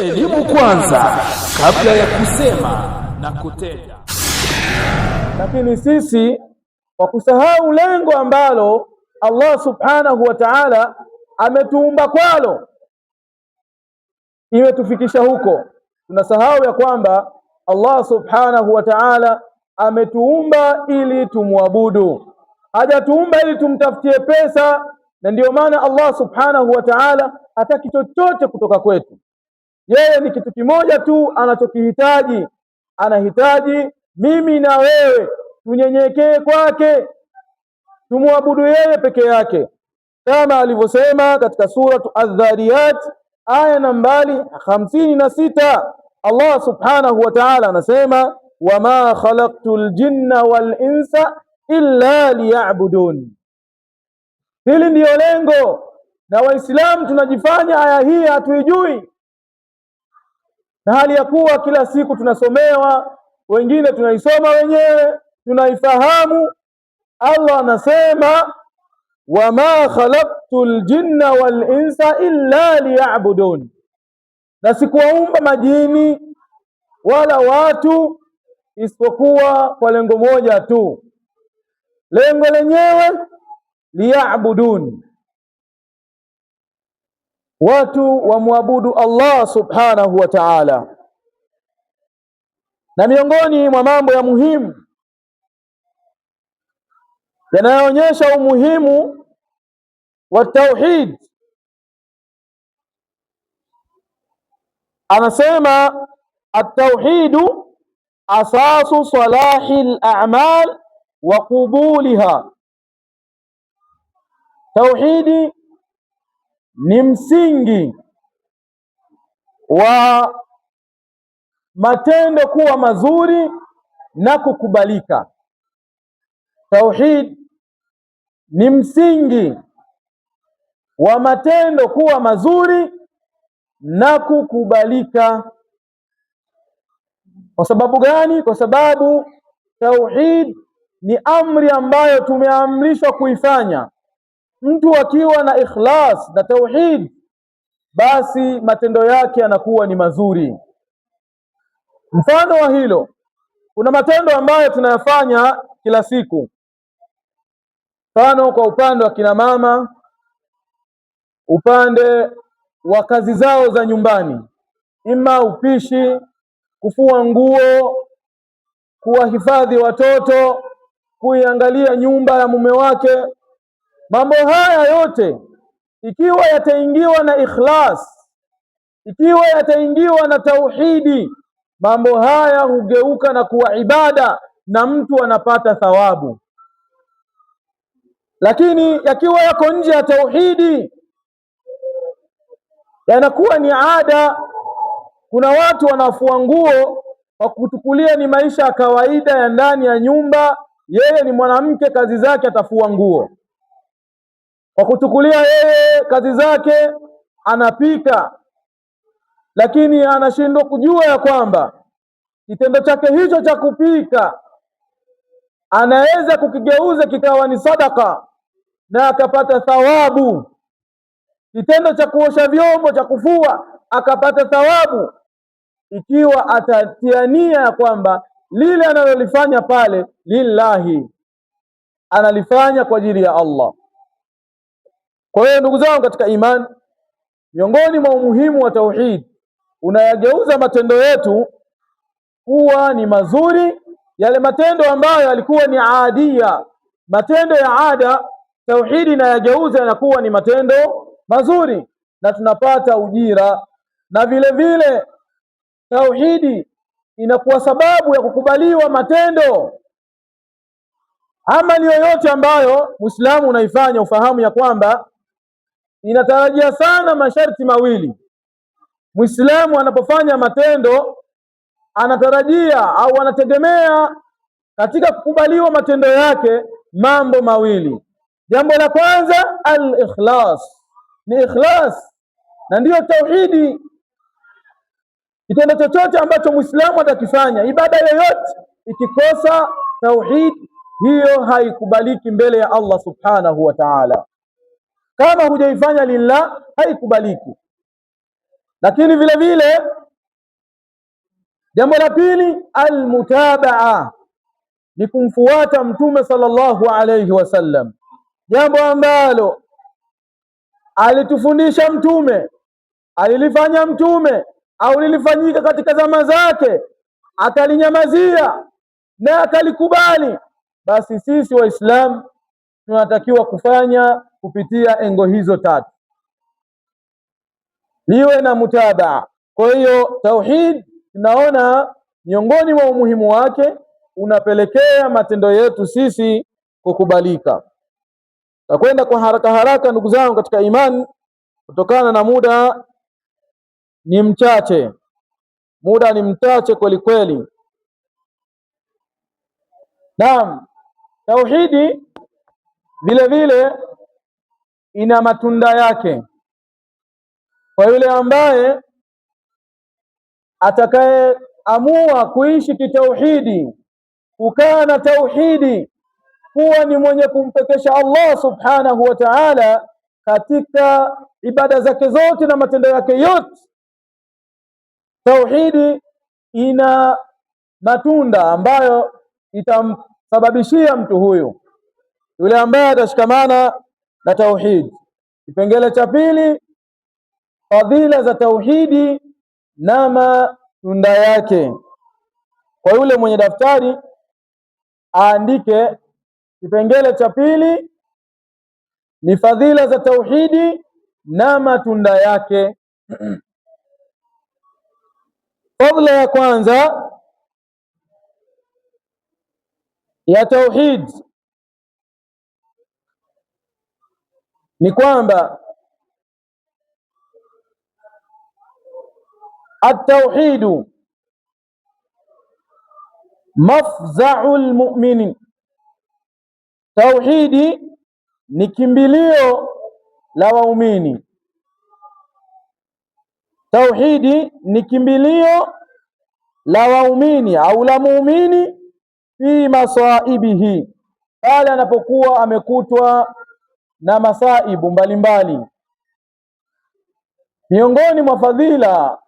Elimu kwanza kabla ya kusema na kutenda. Lakini sisi kwa kusahau lengo ambalo Allah subhanahu wa ta'ala ametuumba kwalo imetufikisha huko, tunasahau ya kwamba Allah subhanahu wa ta'ala ametuumba ili tumwabudu, hajatuumba ili tumtafutie pesa. Na ndiyo maana Allah subhanahu wa ta'ala hataki chochote kutoka kwetu. Yeye ni kitu kimoja tu anachokihitaji, anahitaji mimi na wewe tunyenyekee kwake, tumwabudu yeye peke yake, kama alivyosema katika suratu Adh-Dhariyat aya nambari 56. Allah subhanahu wa ta'ala anasema wama khalaqtul jinna wal insa illa liya'budun. Hili ndiyo lengo, na Waislamu tunajifanya aya hii hatuijui, na hali ya kuwa kila siku tunasomewa, wengine tunaisoma wenyewe tunaifahamu. Allah anasema wama khalaqtul jinna wal insa illa liya'budun, na sikuwaumba majini wala watu isipokuwa kwa lengo moja tu, lengo lenyewe liya'budun, watu wamwabudu Allah subhanahu wa ta'ala. Na miongoni mwa mambo ya muhimu yanayoonyesha umuhimu wa tauhid, anasema at-tauhidu asasu salahi al-a'mal wa qubuliha. Tauhidi ni msingi wa matendo kuwa mazuri na kukubalika. Tauhid ni msingi wa matendo kuwa mazuri na kukubalika. Kwa sababu gani? Kwa sababu tauhid ni amri ambayo tumeamrishwa kuifanya. Mtu akiwa na ikhlas na tauhid, basi matendo yake yanakuwa ni mazuri. Mfano wa hilo, kuna matendo ambayo tunayafanya kila siku. Mfano kwa upande wa kina mama, upande wa kazi zao za nyumbani, ima upishi, kufua nguo, kuwahifadhi watoto, kuiangalia nyumba ya mume wake. Mambo haya yote ikiwa yataingiwa na ikhlas, ikiwa yataingiwa na tauhidi, mambo haya hugeuka na kuwa ibada na mtu anapata thawabu. Lakini yakiwa yako nje ya tauhidi, yanakuwa ni ada. Kuna watu wanafua nguo kwa kutukulia ni maisha ya kawaida ya ndani ya nyumba. Yeye ni mwanamke, kazi zake atafua nguo, kwa kutukulia yeye kazi zake anapika, lakini anashindwa kujua ya kwamba kitendo chake hicho cha kupika anaweza kukigeuza kikawa ni sadaka na akapata thawabu. Kitendo cha kuosha vyombo, cha kufua, akapata thawabu, ikiwa atatia nia ya kwamba lile analolifanya pale lillahi, analifanya kwa ajili ya Allah. Kwa hiyo ndugu zangu katika imani, miongoni mwa umuhimu wa tauhid, unayageuza matendo yetu kuwa ni mazuri. Yale matendo ambayo yalikuwa ni adia, matendo ya ada, tauhidi inayageuza yanakuwa ni matendo mazuri na tunapata ujira. Na vile vile tauhidi inakuwa sababu ya kukubaliwa matendo. Amali yoyote ambayo Muislamu unaifanya, ufahamu ya kwamba inatarajia sana masharti mawili. Muislamu anapofanya matendo anatarajia au anategemea katika kukubaliwa matendo yake mambo mawili. Jambo la kwanza al-ikhlas, ni ikhlas, na ndiyo tauhidi. Kitendo chochote ambacho Muislamu atakifanya, ibada yoyote, ikikosa tauhid, hiyo haikubaliki mbele ya Allah subhanahu wa ta'ala. Kama hujaifanya lillah, haikubaliki. Lakini vile vile jambo la pili, almutabaa, ni kumfuata Mtume sallallahu alayhi wasallam, jambo ambalo alitufundisha Mtume, alilifanya Mtume au lilifanyika katika zama zake, akalinyamazia na akalikubali, basi sisi Waislamu tunatakiwa kufanya kupitia engo hizo tatu, liwe na mutabaa. Kwa hiyo tauhid, tunaona miongoni mwa umuhimu wake unapelekea matendo yetu sisi kukubalika. Takwenda kwa haraka haraka ndugu zangu katika imani, kutokana na muda ni mchache, kweli kweli. Naam, tauhidi vile vile ina matunda yake. Kwa yule ambaye atakayeamua kuishi kitauhidi, kukaa na tauhidi, kuwa ni mwenye kumpekesha Allah subhanahu wa ta'ala katika ibada zake zote na matendo yake yote, tauhidi ina matunda ambayo itamsababishia mtu huyu, yule ambaye atashikamana na tauhidi. Kipengele cha pili, fadhila za tauhidi na matunda yake. Kwa yule mwenye daftari aandike kipengele cha pili ni fadhila za tauhidi na matunda yake. Fadhila ya kwanza ya tauhid ni kwamba at-tauhidu mafza'ul mu'minin, tauhidi ni kimbilio la waumini. Tauhidi ni kimbilio la waumini au la muumini fi masaibihi, pale anapokuwa amekutwa na masaibu mbalimbali. Miongoni mwa fadhila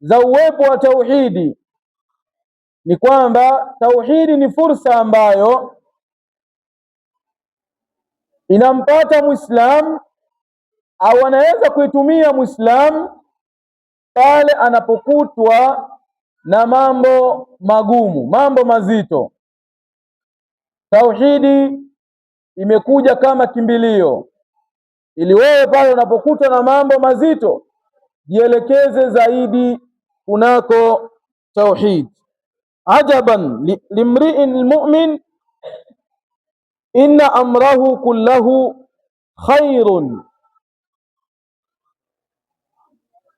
za uwepo wa tauhidi ni kwamba tauhidi ni fursa ambayo inampata Muislamu au anaweza kuitumia Muislamu pale anapokutwa na mambo magumu, mambo mazito. Tauhidi imekuja kama kimbilio, ili wewe pale unapokutwa na mambo mazito jielekeze zaidi kunako tauhid. Ajaban limri'in mu'min inna amrahu kullahu khairun.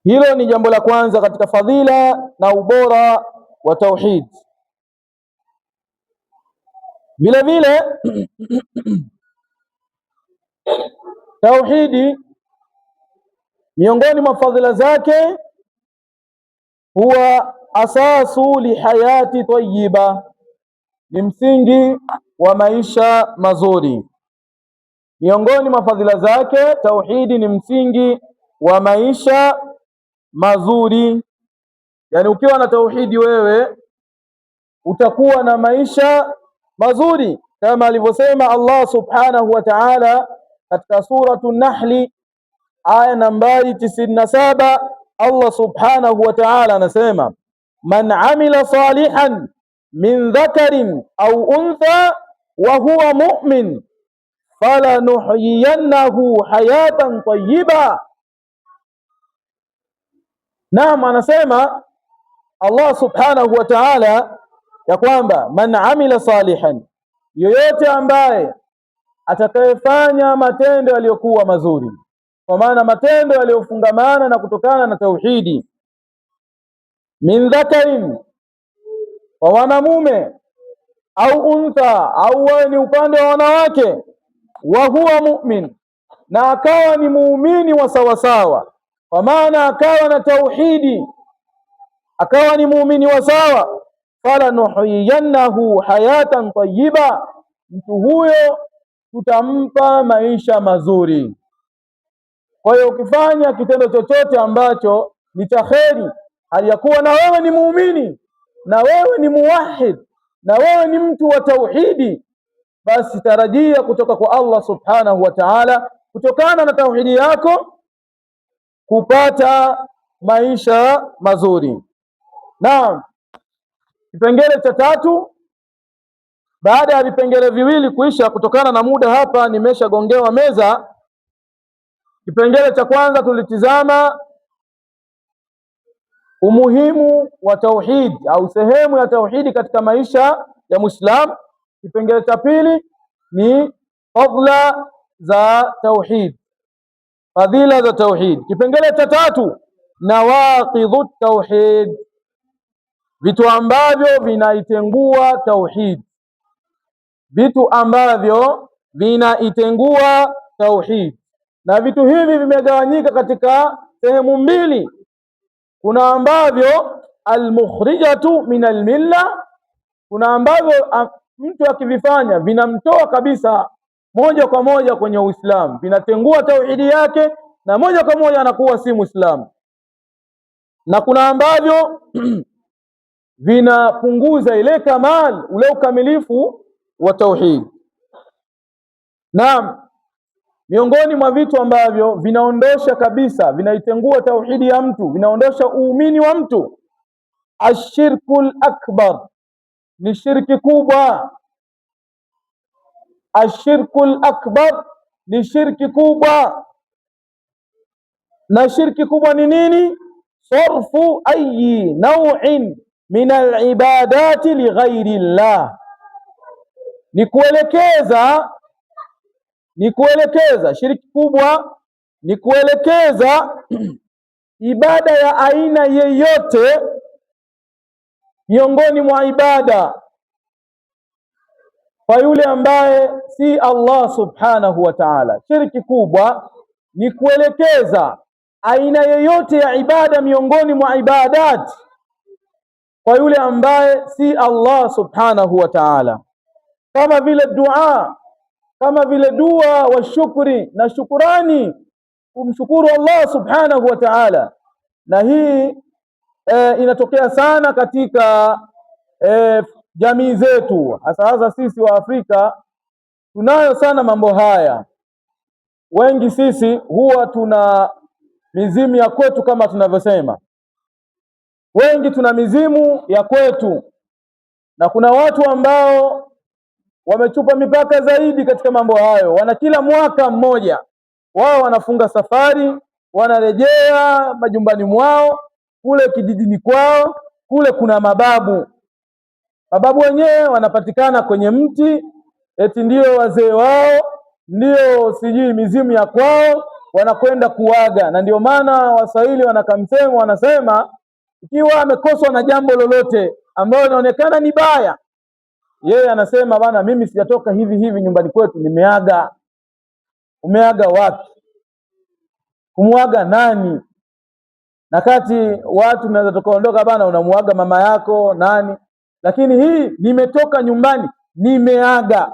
Hilo ni jambo la kwanza katika fadhila na ubora wa tauhid. Vile vile tauhidi miongoni mwa fadhila zake huwa asasu li hayati tayyiba, ni msingi wa maisha mazuri. Miongoni mwa fadhila zake tauhidi ni msingi wa maisha mazuri. Yani ukiwa na tauhidi wewe utakuwa na maisha mazuri, kama alivyosema Allah subhanahu wa ta'ala katika suratu Nahli aya nambari 97. Allah subhanahu wa ta'ala anasema, man amila salihan min dhakarin au untha wa huwa mu'min falanuhyiyannahu hayatan tayyiba. Naam, anasema Allah subhanahu wa ta'ala ya kwamba man amila salihan, yoyote ambaye atakayefanya matendo yaliyokuwa mazuri, kwa maana matendo yaliyofungamana na kutokana na tauhidi, min dhakarin, kwa wanamume, au untha, au ni upande wa wanawake, wa huwa mu'min, na akawa ni muumini wa sawasawa, kwa maana akawa na tauhidi, akawa ni muumini wa sawa, falanuhyiyannahu hayatan tayyiba, mtu huyo tutampa maisha mazuri. Kwa hiyo ukifanya kitendo chochote ambacho ni cha kheri, hali ya kuwa na wewe ni muumini, na wewe ni muwahid, na wewe ni mtu wa tauhidi, basi tarajia kutoka kwa Allah subhanahu wa ta'ala, kutokana na tauhidi yako, kupata maisha mazuri. Naam, kipengele cha tatu, baada ya vipengele viwili kuisha, kutokana na muda hapa nimeshagongewa meza. Kipengele cha kwanza tulitizama umuhimu wa tauhid au sehemu ya tauhidi katika maisha ya Muislamu. Kipengele cha pili ni fadhila za tauhid, fadhila za tauhid. Kipengele cha tatu, nawaqidhu tauhid, vitu ambavyo vinaitengua tauhid, vitu ambavyo vinaitengua tauhid. Na vitu hivi vimegawanyika katika sehemu mbili. Kuna ambavyo almukhrijatu min almilla, kuna ambavyo mtu akivifanya vinamtoa kabisa moja kwa moja kwenye Uislamu, vinatengua tauhidi yake na moja kwa moja anakuwa si Muislamu, na kuna ambavyo vinapunguza ile kamal, ule ukamilifu wa tauhid. Naam, miongoni mwa vitu ambavyo vinaondosha kabisa, vinaitengua tauhidi ya mtu, vinaondosha uumini wa mtu, ashirkul akbar, ni shirki kubwa. Ashirkul akbar ni shirki kubwa. Na shirki kubwa ni nini? Sarfu ayi naw'in min alibadati lighairi llah, ni kuelekeza shirki kubwa ni kuelekeza ibada ya aina yeyote miongoni mwa ibada kwa yule ambaye si Allah subhanahu wa ta'ala. Shirki kubwa ni kuelekeza aina yeyote ya ibada miongoni mwa ibadat kwa yule ambaye si Allah subhanahu wa ta'ala, kama vile dua, kama vile dua wa shukri na shukurani, kumshukuru Allah subhanahu wa ta'ala. Na hii inatokea sana katika jamii zetu, hasa sisi wa Afrika tunayo sana mambo haya. Wengi sisi huwa tuna mizimu ya kwetu, kama tunavyosema, wengi tuna mizimu ya kwetu, na kuna watu ambao wamechupa mipaka zaidi katika mambo hayo. Wana kila mwaka mmoja wao wanafunga safari, wanarejea majumbani mwao, kule kijijini kwao, kule kuna mababu. Mababu wenyewe wanapatikana kwenye mti, eti ndio wazee wao, ndio sijui mizimu ya kwao, wanakwenda kuaga. Na ndio maana Waswahili wanakamsemo, wanasema ikiwa amekoswa na jambo lolote ambalo linaonekana ni baya, yeye anasema bana, mimi sijatoka hivi hivi nyumbani kwetu, nimeaga. Umeaga wapi? Kumuaga nani? Na kati watu tunaweza tukaondoka bana, unamuaga mama yako nani, lakini hii nimetoka nyumbani nimeaga.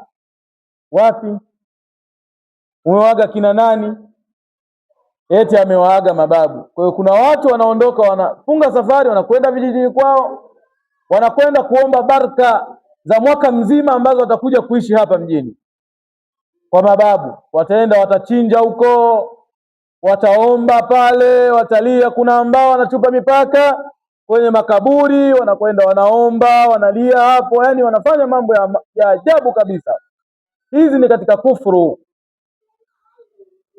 Wapi? Umewaga kina nani? Eti amewaaga mababu. Kwa hiyo kuna watu wanaondoka, wanafunga safari, wanakwenda vijijini kwao, wanakwenda kuomba baraka za mwaka mzima ambazo watakuja kuishi hapa mjini kwa mababu. Wataenda watachinja huko, wataomba pale, watalia. Kuna ambao wanachupa mipaka kwenye makaburi, wanakwenda wanaomba, wanalia hapo, yani wanafanya mambo ya ajabu kabisa. Hizi ni katika kufuru,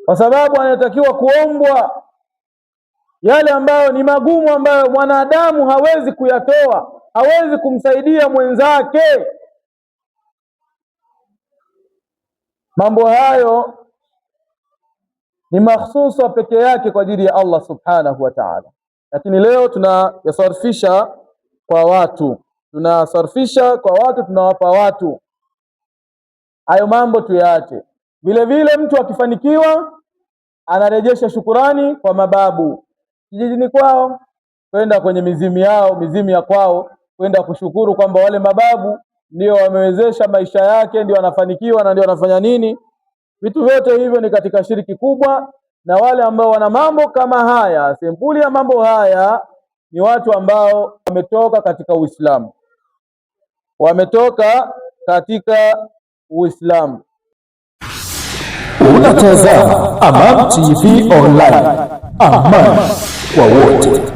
kwa sababu anatakiwa kuombwa yale ambayo ni magumu, ambayo mwanadamu hawezi kuyatoa, hawezi kumsaidia mwenzake. Mambo hayo ni mahsusa peke yake kwa ajili ya Allah subhanahu wa ta'ala, lakini leo tunayasarfisha kwa watu, tunawapa watu. Hayo mambo tuyaache. Vile vile mtu akifanikiwa anarejesha shukurani kwa mababu kijijini kwao, kwenda kwenye mizimu yao, mizimu ya kwao, kwenda kushukuru kwamba wale mababu ndio wamewezesha maisha yake, ndio wanafanikiwa na ndio wanafanya nini. Vitu vyote hivyo ni katika shiriki kubwa, na wale ambao wana mambo kama haya, sempuli ya mambo haya, ni watu ambao wametoka katika Uislamu, wametoka katika Uislamu. Unatazama Amani TV Online, amani kwa wote.